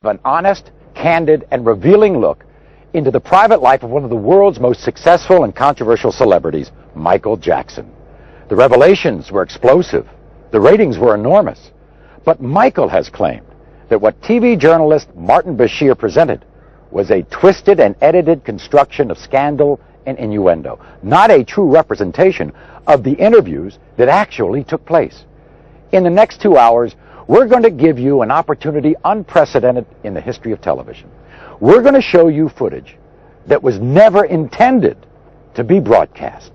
An honest, candid, and revealing look into the private life of one of the world's most successful and controversial celebrities, Micheal Jackson. The revelations were explosive. The ratings were enormous. But Micheal has claimed that what TV journalist Martin Bashir presented was a twisted and edited construction of scandal and innuendo, not a true representation of the interviews that actually took place. In the next 2 hours, we're going to give you an opportunity unprecedented in the history of television. We're going to show you footage that was never intended to be broadcast.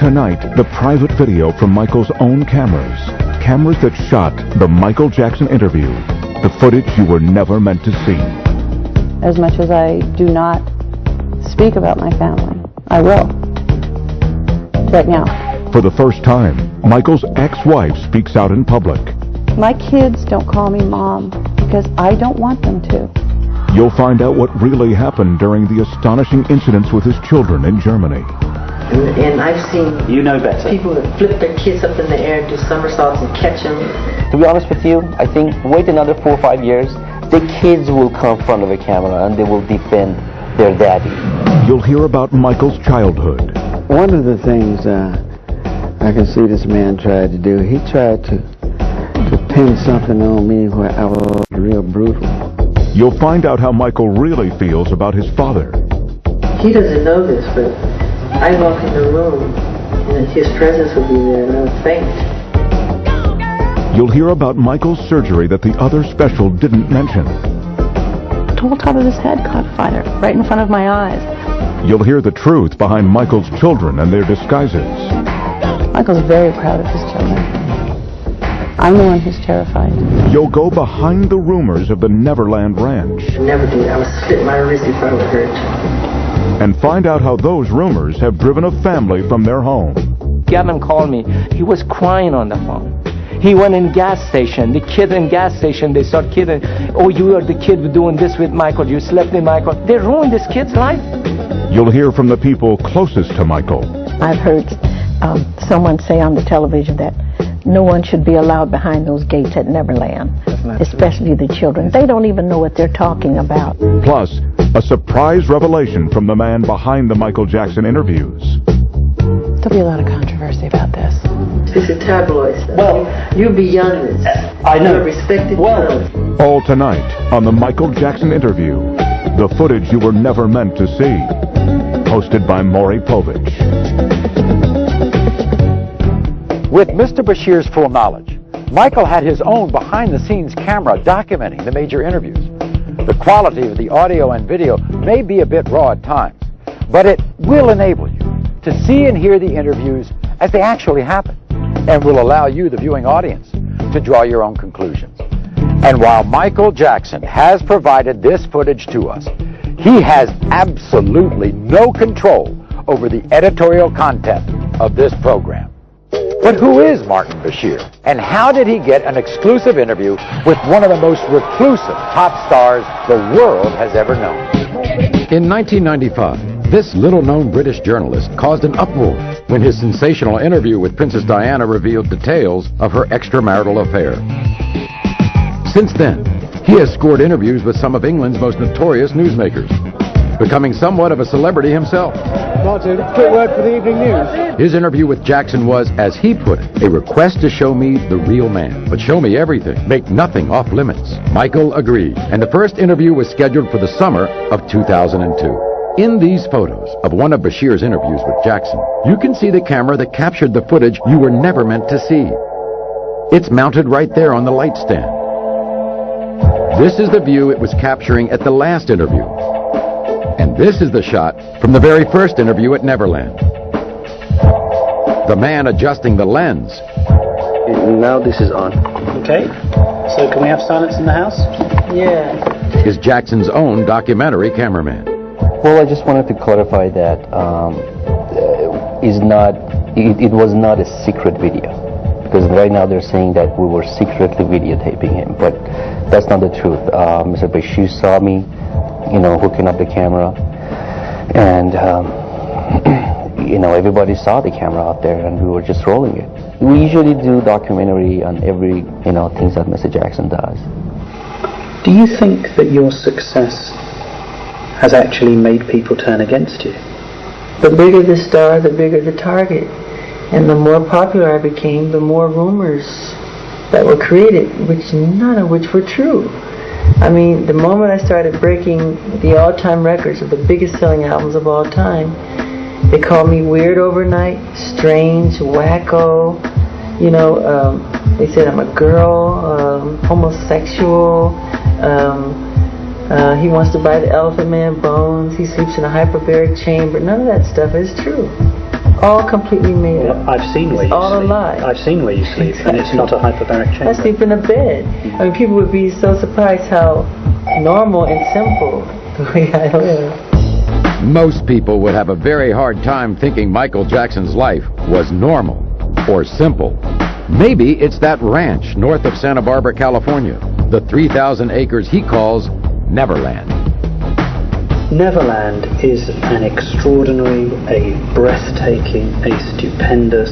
Tonight, the private video from Michael's own cameras. Cameras that shot the Micheal Jackson interview. The footage you were never meant to see. As much as I do not speak about my family, I will. Right now. For the first time, Michael's ex-wife speaks out in public. My kids don't call me mom because I don't want them to. You'll find out what really happened during the astonishing incidents with his children in Germany. And I've seen people that flip their kids up in the air, do somersaults and catch them. To be honest with you, I think wait another 4 or 5 years, the kids will come in front of a camera and they will defend their daddy. You'll hear about Michael's childhood. One of the things I can see this man tried to do, he tried to pin something on me where I was real brutal. You'll find out how Michael really feels about his father. He doesn't know this, but I walk in the room and his presence will be there and I would faint. You'll hear about Michael's surgery that the other special didn't mention. The whole top of his head caught fire right in front of my eyes. You'll hear the truth behind Michael's children and their disguises. Michael's very proud of his children. I'm the one who's terrified. You'll go behind the rumors of the Neverland Ranch. Never do. I would slit my wrist if I were hurt. And find out how those rumors have driven a family from their home. Gavin called me. He was crying on the phone. He went in gas station. The kid in gas station, they start kidding. Oh, you are the kid doing this with Michael. You slept with Michael. They ruined this kid's life. You'll hear from the people closest to Michael. I've heard someone say on the television that no one should be allowed behind those gates at Neverland, especially the children. They don't even know what they're talking about. Plus, a surprise revelation from the man behind the Micheal Jackson interviews. There'll be a lot of controversy about this. This is tabloid stuff. Well, you're beyond this. I know. You're a respected journalist. All tonight on the Micheal Jackson interview. The footage you were never meant to see. Hosted by Maury Povich. With Mr. Bashir's full knowledge, Micheal had his own behind-the-scenes camera documenting the major interviews. The quality of the audio and video may be a bit raw at times, but it will enable you to see and hear the interviews as they actually happen, and will allow you, the viewing audience, to draw your own conclusions. And while Micheal Jackson has provided this footage to us, he has absolutely no control over the editorial content of this program. But who is Martin Bashir? And how did he get an exclusive interview with one of the most reclusive pop stars the world has ever known? In 1995, this little-known British journalist caused an uproar when his sensational interview with Princess Diana revealed details of her extramarital affair. Since then, he has scored interviews with some of England's most notorious newsmakers, becoming somewhat of a celebrity himself. Martin, quick word for the evening news. His interview with Jackson was, as he put it, a request to show me the real man, but show me everything, make nothing off limits. Micheal agreed, and the first interview was scheduled for the summer of 2002. In these photos of one of Bashir's interviews with Jackson, you can see the camera that captured the footage you were never meant to see. It's mounted right there on the light stand. This is the view it was capturing at the last interview. And this is the shot from the very first interview at Neverland. The man adjusting the lens. Now this is on. Okay. So can we have silence in the house? Yeah. Is Jackson's own documentary cameraman. Well, I just wanted to clarify that it was not a secret video. Because right now they're saying that we were secretly videotaping him, but that's not the truth. Mr. Bashir saw me, hooking up the camera, and you know, everybody saw the camera out there and we were just rolling it. We usually do documentary on every, you know, things that Mr. Jackson does. Do you think that your success has actually made people turn against you? The bigger the star, the bigger the target. And the more popular I became, the more rumors that were created, none of which were true. I mean, the moment I started breaking the all-time records of the biggest selling albums of all time, they called me weird overnight, strange, wacko, you know, they said I'm a girl, homosexual, he wants to buy the Elephant Man bones, he sleeps in a hyperbaric chamber. None of that stuff is true. All completely made up. I've seen where you all sleep. A lie. I've seen where you sleep, exactly. And it's not a hyperbaric chamber. I sleep in a bed. I mean, people would be so surprised how normal and simple the way I live. Most people would have a very hard time thinking Michael Jackson's life was normal or simple. Maybe it's that ranch north of Santa Barbara, California, the 3,000 acres he calls Neverland. Neverland is an extraordinary, a breathtaking, a stupendous,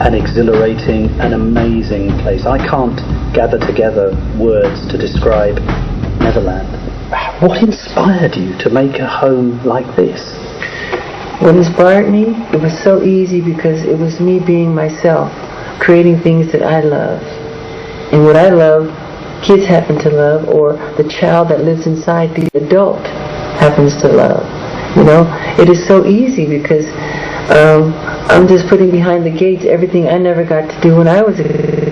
an exhilarating, an amazing place. I can't gather together words to describe Neverland. What inspired you to make a home like this? What inspired me? It was so easy because it was me being myself, creating things that I love. And what I love, kids happen to love, or the child that lives inside the adult happens to love. You know, it is so easy because I'm just putting behind the gates everything I never got to do when I was a kid.